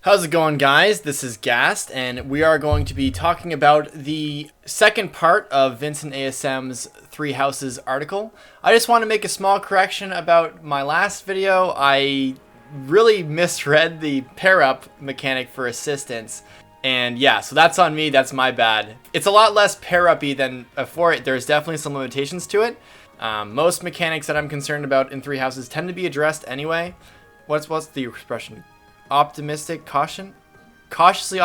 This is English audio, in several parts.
How's it going, guys? This is Gast, and we are going to be talking about the second part of Vincent ASM's Three Houses article. I just want to make a small correction about my last video. I really misread the pair-up mechanic for assistance, and yeah, so that's on me. That's my bad. It's a lot less pair-up-y than before. There's definitely some limitations to it. Most mechanics that I'm concerned about in Three Houses tend to be addressed anyway. What's the expression? Optimistic caution, cautious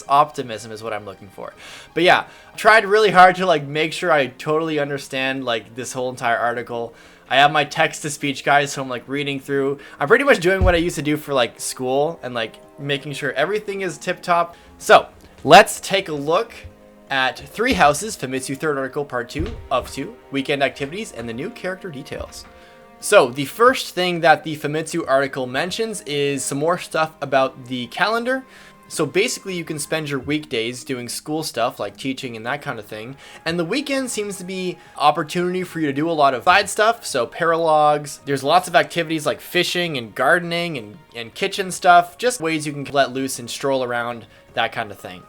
optimism is what I'm looking for. But yeah, tried really hard to make sure I totally understand this whole entire article. I have my text to speech guys, so I'm reading through. I'm pretty much doing what I used to do for school and making sure everything is tip top. So let's take a look at Three Houses, Famitsu third article, part 2 of 2, weekend activities and the new character details. So the first thing that the Famitsu article mentions is some more stuff about the calendar. So basically you can spend your weekdays doing school stuff like teaching and that kind of thing. And the weekend seems to be opportunity for you to do a lot of side stuff. So paralogs, there's lots of activities like fishing and gardening and kitchen stuff. Just ways you can let loose and stroll around, that kind of thing.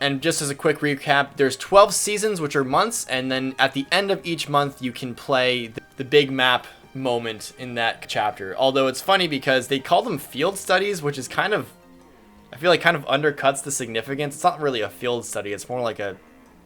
And just as a quick recap, there's 12 seasons, which are months. And then at the end of each month, you can play the big map moment in that chapter. Although it's funny because they call them field studies, which is kind of undercuts the significance. It's not really a field study, it's more like a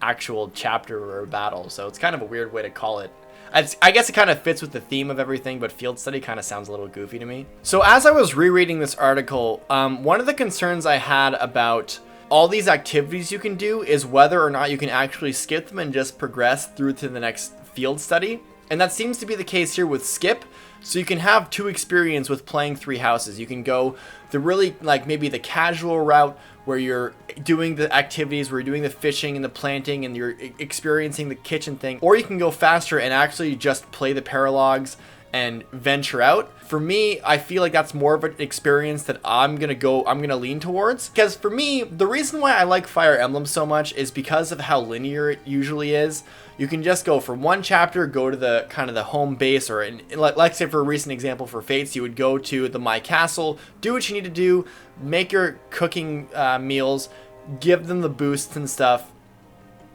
actual chapter or a battle, so it's kind of a weird way to call it. I guess it kind of fits with the theme of everything, but field study kind of sounds a little goofy to me. So as I was rereading this article, one of the concerns I had about all these activities you can do is whether or not you can actually skip them and just progress through to the next field study. And that seems to be the case here with skip. So you can have two experience with playing Three Houses. You can go the really maybe the casual route where you're doing the activities, where you're doing the fishing and the planting and you're experiencing the kitchen thing. Or you can go faster and actually just play the paralogs and venture out. For me, I feel like that's more of an experience that I'm gonna lean towards. Because for me, the reason why I like Fire Emblem so much is because of how linear it usually is. You can just go from one chapter, go to the kind of the home base, or let's say for a recent example for Fates, you would go to the My Castle, do what you need to do, make your cooking meals, give them the boosts and stuff,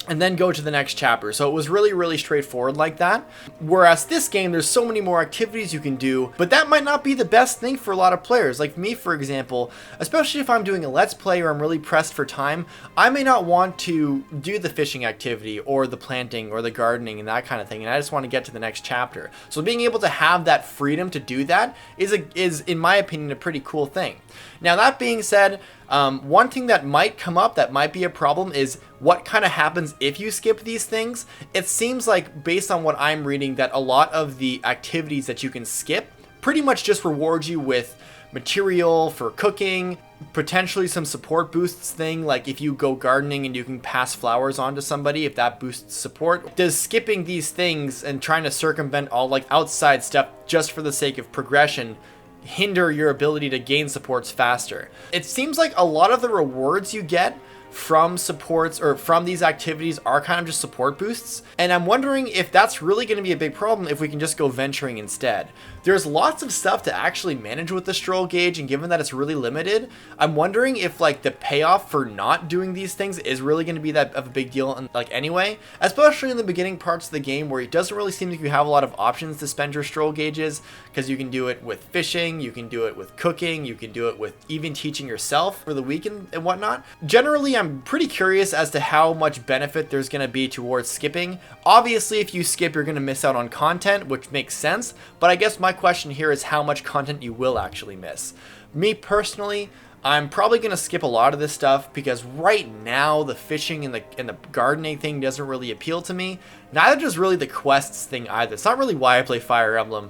and then go to the next chapter. So it was really, really straightforward like that. Whereas this game, there's so many more activities you can do, but that might not be the best thing for a lot of players. Like me, for example, especially if I'm doing a Let's Play or I'm really pressed for time, I may not want to do the fishing activity or the planting or the gardening and that kind of thing, and I just want to get to the next chapter. So being able to have that freedom to do that is in my opinion, a pretty cool thing. Now, that being said, one thing that might come up that might be a problem is what kind of happens if you skip these things. It seems like, based on what I'm reading, that a lot of the activities that you can skip pretty much just reward you with material for cooking, potentially some support boosts thing, like if you go gardening and you can pass flowers on to somebody, if that boosts support. Does skipping these things and trying to circumvent all outside stuff just for the sake of progression hinder your ability to gain supports faster? It seems like a lot of the rewards you get from supports or from these activities are kind of just support boosts, and I'm wondering if that's really going to be a big problem if we can just go venturing instead. There's lots of stuff to actually manage with the stroll gauge, and given that it's really limited, I'm wondering if the payoff for not doing these things is really going to be that of a big deal anyway, especially in the beginning parts of the game where it doesn't really seem like you have a lot of options to spend your stroll gauges, because you can do it with fishing, you can do it with cooking, you can do it with even teaching yourself for the weekend and whatnot. Generally, I'm pretty curious as to how much benefit there's going to be towards skipping. Obviously, if you skip, you're going to miss out on content, which makes sense, but I guess my question here is how much content you will actually miss. Me personally, I'm probably going to skip a lot of this stuff because right now the fishing and the gardening thing doesn't really appeal to me. Neither does really the quests thing either. It's not really why I play Fire Emblem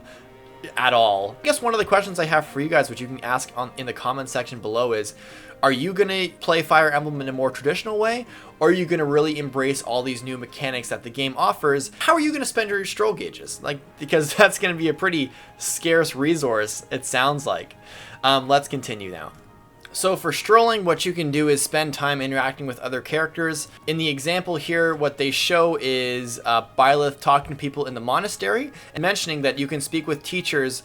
at all. I guess one of the questions I have for you guys, which you can ask in the comment section below, is are you going to play Fire Emblem in a more traditional way, or are you going to really embrace all these new mechanics that the game offers? How are you going to spend your stroll gauges? Because that's going to be a pretty scarce resource, it sounds like. Let's continue now. So for strolling, what you can do is spend time interacting with other characters. In the example here, what they show is Byleth talking to people in the monastery and mentioning that you can speak with teachers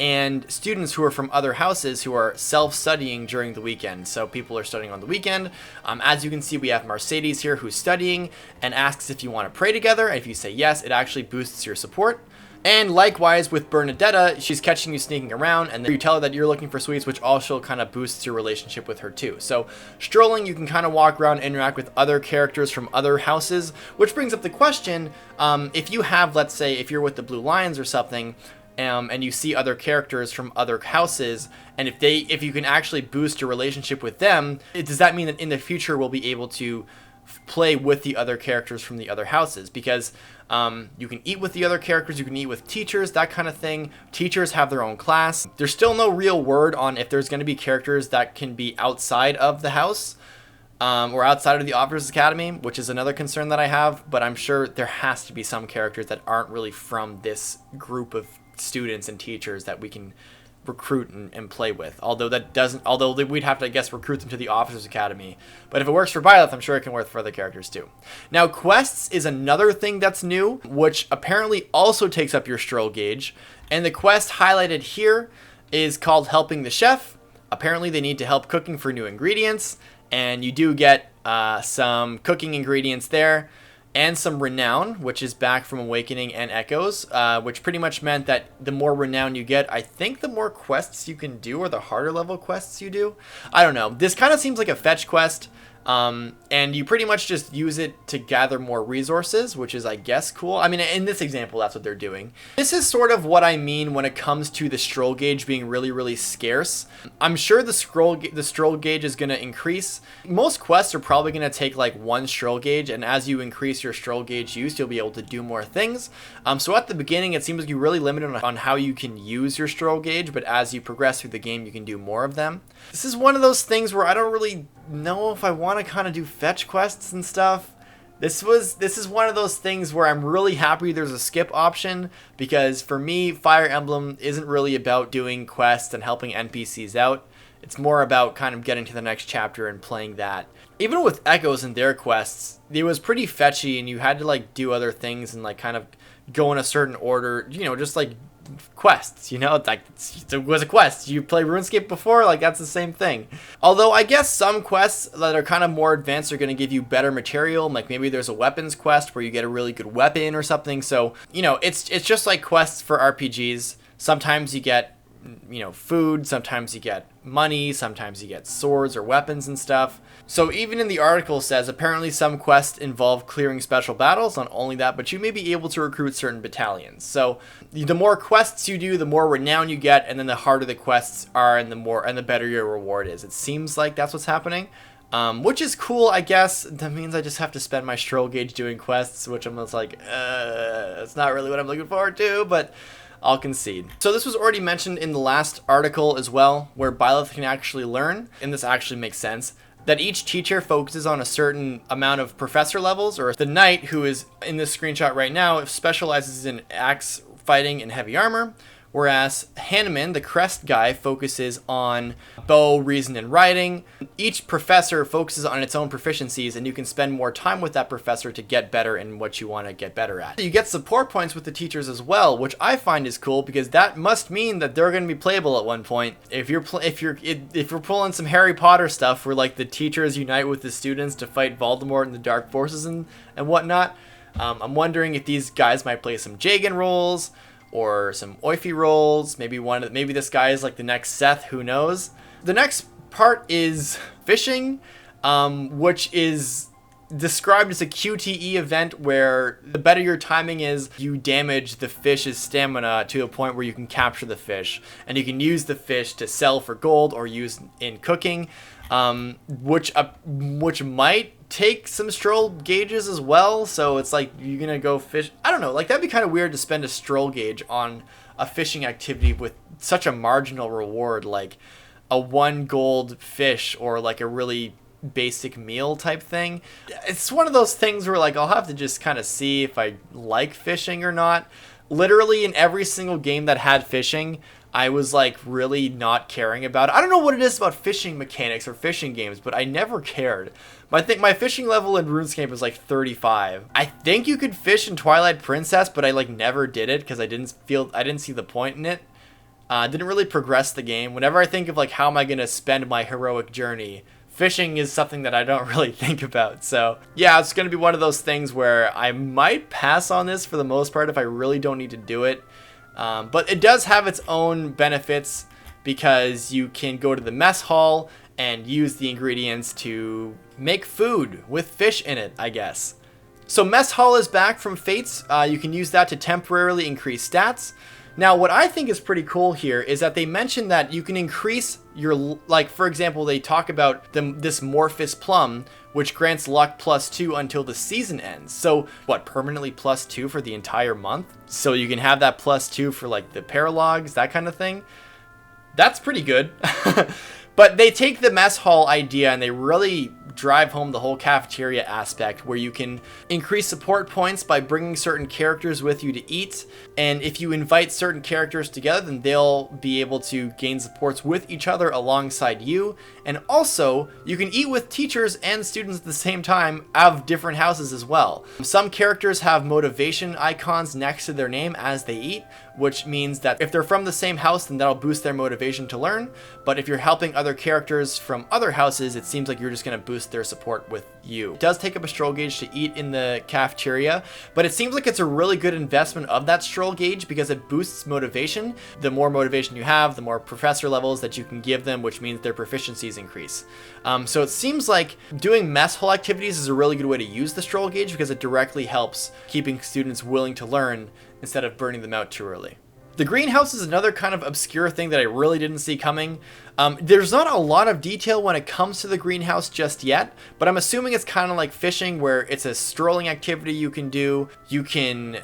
and students who are from other houses who are self-studying during the weekend. So people are studying on the weekend. As you can see, we have Mercedes here who's studying and asks if you want to pray together. And if you say yes, it actually boosts your support. And likewise with Bernadetta, she's catching you sneaking around, and then you tell her that you're looking for sweets, which also kind of boosts your relationship with her too. So strolling, you can kind of walk around and interact with other characters from other houses, which brings up the question, if you have, let's say, if you're with the Blue Lions or something, and you see other characters from other houses, and if you can actually boost your relationship with them, does that mean that in the future we'll be able to play with the other characters from the other houses? Because you can eat with the other characters, you can eat with teachers, that kind of thing. Teachers have their own class. There's still no real word on if there's going to be characters that can be outside of the house or outside of the Officers Academy, which is another concern that I have, but I'm sure there has to be some characters that aren't really from this group of students and teachers that we can recruit and play with, although we'd have to, I guess, recruit them to the Officers Academy. But if it works for Byleth, I'm sure it can work for other characters too. Now, quests is another thing that's new, which apparently also takes up your stroll gauge, and the quest highlighted here is called Helping the Chef. Apparently they need to help cooking for new ingredients, and you do get some cooking ingredients there, and some renown, which is back from Awakening and Echoes, which pretty much meant that the more renown you get, I think the more quests you can do, or the harder level quests you do. I don't know. This kind of seems like a fetch quest, and you pretty much just use it to gather more resources, which is, I guess, cool. I mean, in this example, that's what they're doing. This is sort of what I mean when it comes to the stroll gauge being really, really scarce. I'm sure the stroll gauge is going to increase. Most quests are probably going to take like one stroll gauge, and as you increase your stroll gauge use, you'll be able to do more things. So at the beginning, it seems like you're really limited on how you can use your stroll gauge, but as you progress through the game, you can do more of them. This is one of those things where I don't really know if I want to kind of do fetch quests and stuff. This is one of those things where I'm really happy there's a skip option, because for me, Fire Emblem isn't really about doing quests and helping NPCs out. It's more about kind of getting to the next chapter and playing that. Even with Echoes and their quests, it was pretty fetchy, and you had to like do other things and like kind of go in a certain order, you know, just like quests, you know, like it was a quest. You play RuneScape before, like that's the same thing. Although I guess some quests that are kind of more advanced are going to give you better material, like maybe there's a weapons quest where you get a really good weapon or something. So, you know, it's just like quests for RPGs. Sometimes you get, you know, food, sometimes you get money, sometimes you get swords or weapons and stuff. So even in the article says apparently some quests involve clearing special battles. Not only that, but you may be able to recruit certain battalions. So the more quests you do, the more renown you get, and then the harder the quests are, and the better your reward is. It seems like that's what's happening. Which is cool, I guess. That means I just have to spend my stroll gauge doing quests, which I'm just like, it's not really what I'm looking forward to, but I'll concede. So this was already mentioned in the last article as well, where Byleth can actually learn, and this actually makes sense, that each teacher focuses on a certain amount of professor levels, or the knight, who is in this screenshot right now, specializes in axe fighting and heavy armor, whereas Hanuman, the crest guy, focuses on bow, reason, and writing. Each professor focuses on its own proficiencies, and you can spend more time with that professor to get better in what you want to get better at. You get support points with the teachers as well, which I find is cool, because that must mean that they're going to be playable at one point. If you're pulling some Harry Potter stuff where like the teachers unite with the students to fight Voldemort and the dark forces and whatnot, I'm wondering if these guys might play some Jagan roles, or some Oifi rolls. Maybe this guy is like the next Seth, who knows. The next part is fishing, which is described as a QTE event where the better your timing is, you damage the fish's stamina to a point where you can capture the fish, and you can use the fish to sell for gold or use in cooking, which might take some stroll gauges as well. So it's like you're gonna go fish. I don't know, like that'd be kind of weird to spend a stroll gauge on a fishing activity with such a marginal reward, like a 1 gold fish or like a really basic meal type thing. It's one of those things where like I'll have to just kind of see if I like fishing or not. Literally in every single game that had fishing, I was like really not caring about it. I don't know what it is about fishing mechanics or fishing games, but I never cared. I think my fishing level in RuneScape was like 35. I think you could fish in Twilight Princess, but I like never did it because I didn't see the point in it. Didn't really progress the game. Whenever I think of like how am I gonna spend my heroic journey, fishing is something that I don't really think about. So yeah, it's gonna be one of those things where I might pass on this for the most part if I really don't need to do it. But it does have its own benefits because you can go to the mess hall and use the ingredients to make food with fish in it, I guess. So Mess Hall is back from Fates. You can use that to temporarily increase stats. Now, what I think is pretty cool here is that they mention that you can increase your, like, for example, they talk about this Morphous Plum, which grants luck +2 until the season ends. So, what, permanently +2 for the entire month? So you can have that +2 for, like, the paralogs, that kind of thing. That's pretty good. But they take the mess hall idea and they really drive home the whole cafeteria aspect, where you can increase support points by bringing certain characters with you to eat. And if you invite certain characters together, then they'll be able to gain supports with each other alongside you. And also, you can eat with teachers and students at the same time of different houses as well. Some characters have motivation icons next to their name as they eat, which means that if they're from the same house, then that'll boost their motivation to learn. But if you're helping other characters from other houses, it seems like you're just going to boost their support with you. It does take up a stroll gauge to eat in the cafeteria, but it seems like it's a really good investment of that stroll gauge because it boosts motivation. The more motivation you have, the more professor levels that you can give them, which means their proficiencies increase. So it seems like doing mess hall activities is a really good way to use the stroll gauge because it directly helps keeping students willing to learn instead of burning them out too early. The greenhouse is another kind of obscure thing that I really didn't see coming. There's not a lot of detail when it comes to the greenhouse just yet, but I'm assuming it's kind of like fishing, where it's a strolling activity you can do. You can,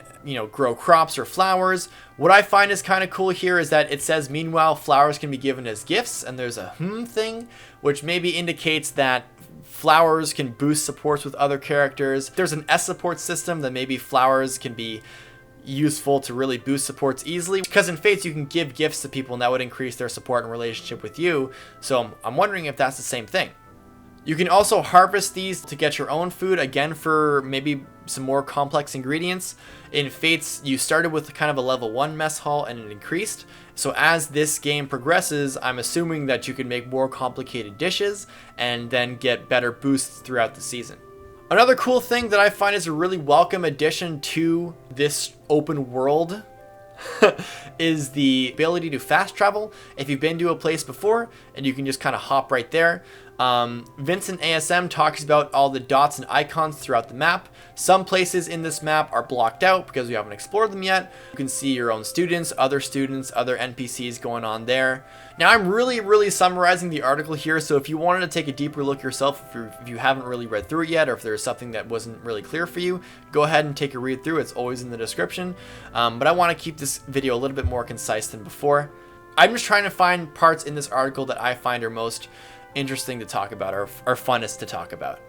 grow crops or flowers. What I find is kind of cool here is that it says, meanwhile, flowers can be given as gifts, and there's a thing, which maybe indicates that flowers can boost supports with other characters. There's an S support system, that maybe flowers can be useful to really boost supports easily, because in Fates you can give gifts to people and that would increase their support and relationship with you. So I'm wondering if that's the same thing. You can also harvest these to get your own food, again for maybe some more complex ingredients. In Fates you started with kind of a level 1 mess hall and it increased. So as this game progresses, I'm assuming that you can make more complicated dishes and then get better boosts throughout the season. Another cool thing that I find is a really welcome addition to this open world is the ability to fast travel. If you've been to a place before and you can just kind of hop right there. Vincent ASM talks about all the dots and icons throughout the map. Some places in this map are blocked out because we haven't explored them yet. You can see your own students, other NPCs going on there. Now I'm really summarizing the article here, so if you wanted to take a deeper look yourself, if you haven't really read through it yet, or if there's something that wasn't really clear for you, go ahead and take a read through. It's always in the description. But I want to keep this video a little bit more concise than before. I'm just trying to find parts in this article that I find are most interesting to talk about, or funnest to talk about.